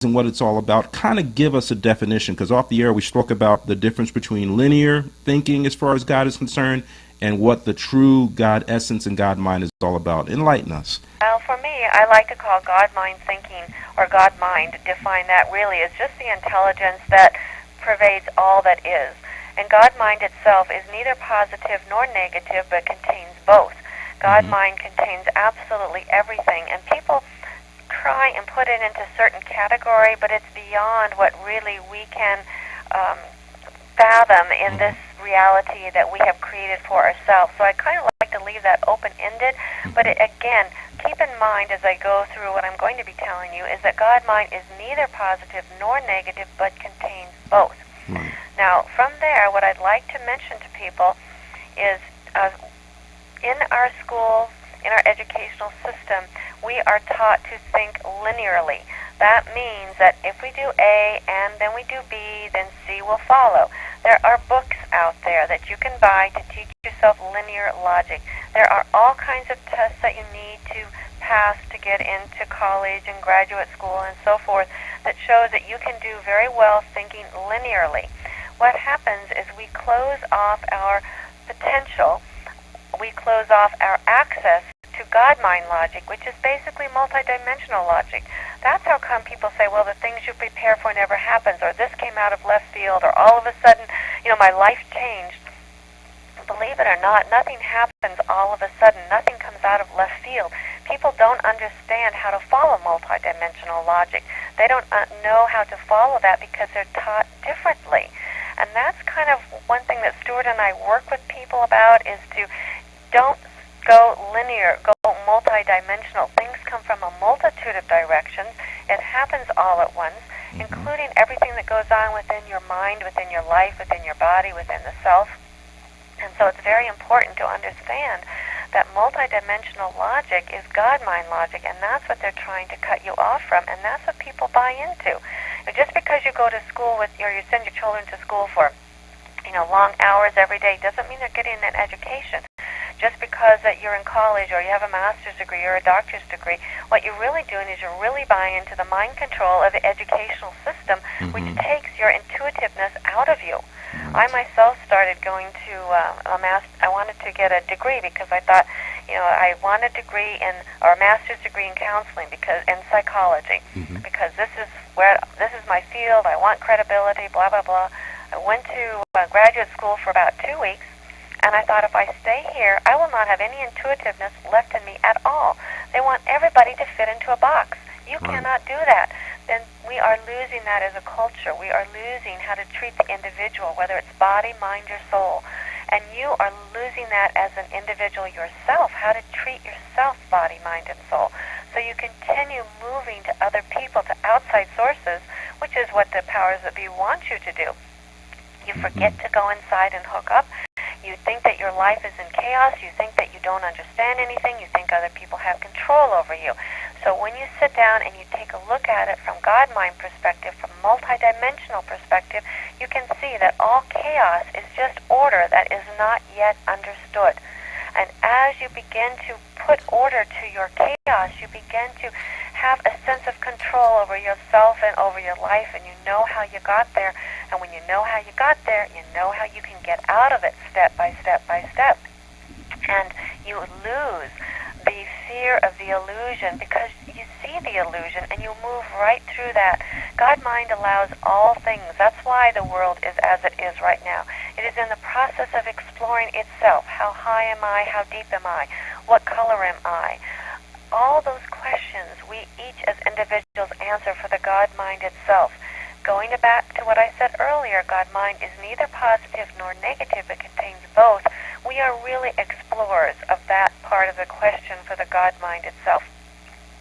and what it's all about, kind of give us a definition, because off the air we spoke about the difference between linear thinking as far as God is concerned and what the true God essence and God mind is all about. Enlighten us. Well, for me, I like to call God-mind thinking, or God-mind, define that really as just the intelligence that pervades all that is. And God-mind itself is neither positive nor negative, but contains both. God-mind contains absolutely everything, and people try and put it into certain category, but it's beyond what really we can fathom in this reality that we have created for ourselves. So I kind of like to leave that open-ended, but again, keep in mind as I go through what I'm going to be telling you is that God-mind is neither positive nor negative, but contains both. Now, from there, what I'd like to mention to people is in our schools, in our educational system, we are taught to think linearly. That means that if we do A and then we do B, then C will follow. There are books out there that you can buy to teach yourself linear logic. There are all kinds of tests that you need to pass to get into college and graduate school and so forth that shows that you can do very well thinking linearly. What happens is we close off our potential, we close off our access to God-mind logic, which is basically multidimensional logic. That's how come people say, well, the things you prepare for never happens, or this came out of left field, or all of a sudden, my life changed. Believe it or not, nothing happens all of a sudden. Nothing comes out of left field. People don't understand how to follow multidimensional logic. They don't know how to follow that because they're taught differently. And that's kind of one thing that Stewart and I work with people about is to don't go linear, go multidimensional. Things come from a multitude of directions. It happens all at once, including everything that goes on within your mind, within your life, within your body, within the self. And so it's very important to understand that multidimensional logic is God-mind logic, and that's what they're trying to cut you off from, and that's what people buy into. Just because you go to school or you send your children to school for long hours every day doesn't mean they're getting an education. Just because that you're in college or you have a master's degree or a doctor's degree, what you're really doing is you're really buying into the mind control of the educational system, which takes your intuitiveness out of you. I myself started going to I wanted to get a degree because I thought, I want a degree or a master's degree in counseling in psychology, because this is my field. I want credibility, blah, blah, blah. I went to graduate school for about 2 weeks, and I thought if I stay here, I will not have any intuitiveness left in me at all. They want everybody to fit into a box. You cannot do that. Then we are losing that as a culture. We are losing how to treat the individual, whether it's body, mind, or soul. And you are losing that as an individual yourself, how to treat yourself, body, mind, and soul. So you continue moving to other people, to outside sources, which is what the powers that be want you to do. You forget to go inside and hook up. You think that your life is in chaos. You think that you don't understand anything. You think other people have control over you. So when you sit down and you take a look at it from God-mind perspective, from multidimensional perspective, you can see that all chaos is just order that is not yet understood. And as you begin to put order to your chaos, you begin to have a sense of control over yourself and over your life, and you know how you got there. And when you know how you got there, you know how you can get out of it step by step by step. And you lose the fear of the illusion because you see the illusion and you move right through that. God-mind allows all things. That's why the world is as it is right now. It is in the process of exploring itself. How high am I? How deep am I? What color am I? All those questions we each as individuals answer for the God-mind itself. Going back to what I said earlier, God-mind is neither positive nor negative. It contains both. We are really explorers of that part of the question for the God-mind itself.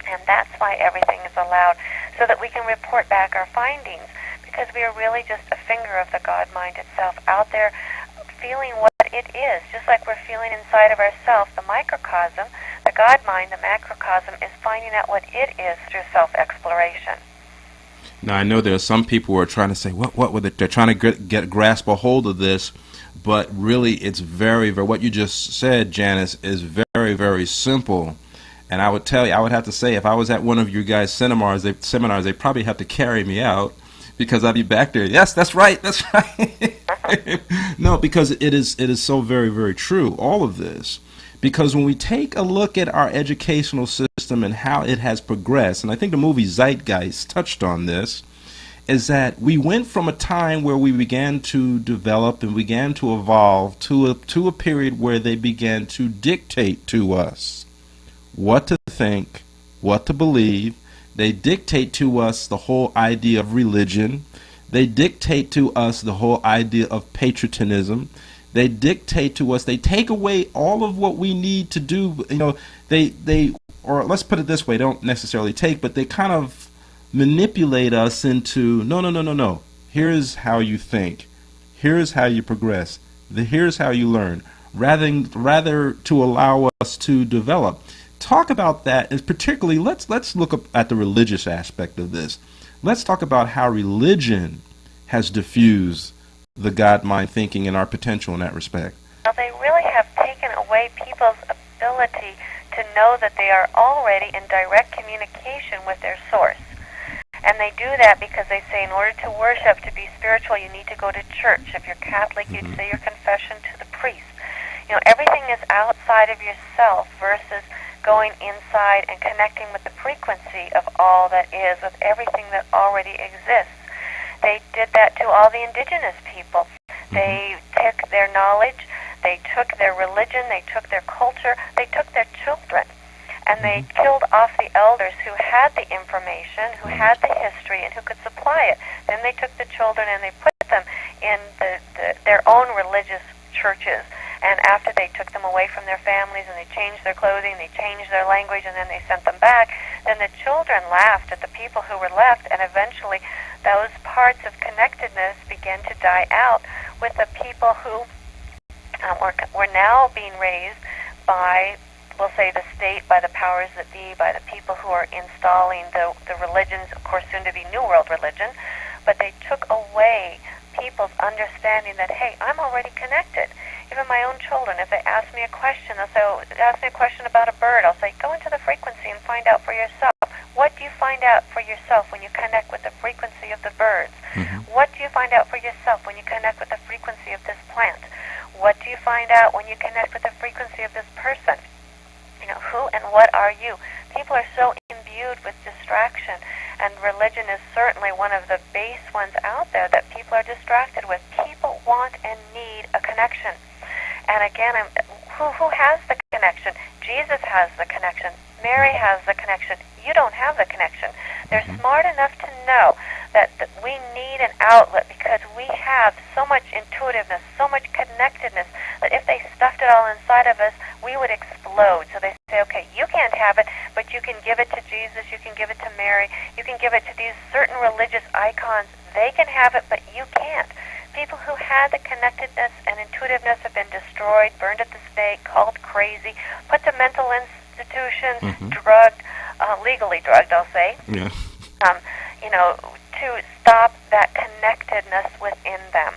And that's why everything is allowed, so that we can report back our findings, because we are really just a finger of the God-mind itself out there feeling what it is, just like we're feeling inside of ourselves. The microcosm, the God-mind, the macrocosm, is finding out what it is through self-exploration. Now, I know there are some people who are trying to say, what with it? They're trying to grasp a hold of this, but really it's very, very, what you just said, Janice, is very, very simple. And I would tell you, I would have to say, if I was at one of you guys' seminars, they probably have to carry me out because I'd be back there. Yes, that's right, that's right. No, because it is so very, very true, all of this. Because when we take a look at our educational system and how it has progressed, and I think the movie Zeitgeist touched on this, is that we went from a time where we began to develop and began to evolve to a period where they began to dictate to us what to think, what to believe. They dictate to us the whole idea of religion. They dictate to us the whole idea of patriotism. They dictate to us. They take away all of what we need to do. Or let's put it this way, they don't necessarily take, but they kind of manipulate us into, no. Here's how you think. Here's how you progress. Here's how you learn. Rather to allow us to develop. Talk about that, and particularly let's look at the religious aspect of this. Let's talk about how religion has diffused the God-mind thinking and our potential in that respect. Well, they really have taken away people's ability to know that they are already in direct communication with their source. And they do that because they say in order to worship, to be spiritual, you need to go to church. If you're Catholic, you'd say your confession to the priest. Everything is outside of yourself versus going inside and connecting with the frequency of all that is, with everything that already exists. They did that to all the indigenous people. They took their knowledge, they took their religion, they took their culture, they took their children, and they killed off the elders who had the information, who had the history, and who could supply it. Then they took the children and they put them in their own religious churches. And after they took them away from their families and they changed their clothing, they changed their language, and then they sent them back, then the children laughed at the people who were left, and eventually those parts of connectedness began to die out with the people who were now being raised by, we'll say, the state, by the powers that be, by the people who are installing the religions, of course, soon to be New World religion, but they took away people's understanding that, hey, I'm already connected. Even my own children, if they ask me a question, they'll say, ask me a question about a bird. I'll say, go into the frequency and find out for yourself. What do you find out for yourself when you connect with the frequency of the birds? What do you find out for yourself when you connect with the frequency of this plant? What do you find out when you connect with the frequency of this person? Who and what are you? People are so imbued with distraction, and religion is certainly one of the base ones out there that people are distracted with. People want and need a connection. And again, who has the connection? Jesus has the connection. Mary has the connection. You don't have the connection. They're smart enough to know that we need an outlet because we have so much intuitiveness, so much connectedness, that if they stuffed it all inside of us, we would explode. So they say, okay, you can't have it, but you can give it to Jesus, you can give it to Mary, you can give it to these certain religious icons. They can have it, but you can't. People who had the connectedness and intuitiveness have been destroyed, burned at the stake, called crazy, put to mental institutions, drugged, legally drugged, I'll say. Yeah. To stop that connectedness within them.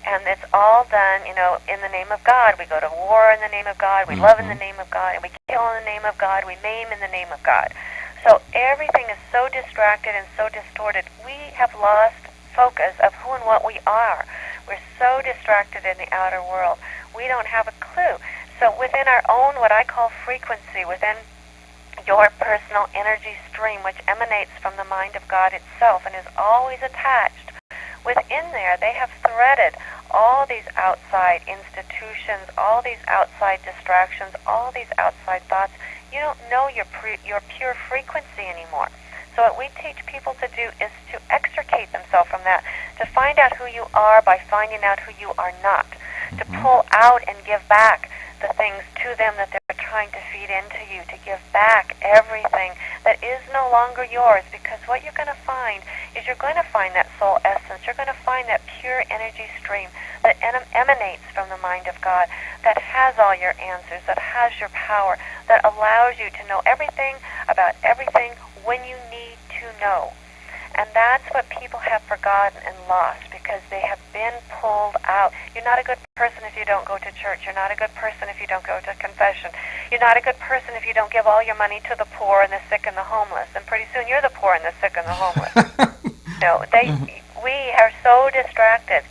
And it's all done, in the name of God. We go to war in the name of God. We love in the name of God. And we kill in the name of God. We maim in the name of God. So everything is so distracted and so distorted. We have lost focus of who and what we are. We're so distracted in the outer world. We don't have a clue. So within our own, what I call frequency, within your personal energy stream, which emanates from the mind of God itself and is always attached, within there they have threaded all these outside institutions, all these outside distractions, all these outside thoughts. You don't know your pure frequency anymore. So what we teach people to do is to extricate themselves from that, to find out who you are by finding out who you are not, to pull out and give back the things to them that they're trying to feed into you, to give back everything that is no longer yours, because what you're going to find is you're going to find that soul essence, you're going to find that pure energy stream that emanates from the mind of God, that has all your answers, that has your power, that allows you to know everything about everything when you need to know. And that's what people have forgotten and lost because they have been pulled out. You're not a good person if you don't go to church. You're not a good person if you don't go to confession. you're not a good person if you don't give all your money to the poor and the sick and the homeless. And pretty soon you're the poor and the sick and the homeless. We are so distracted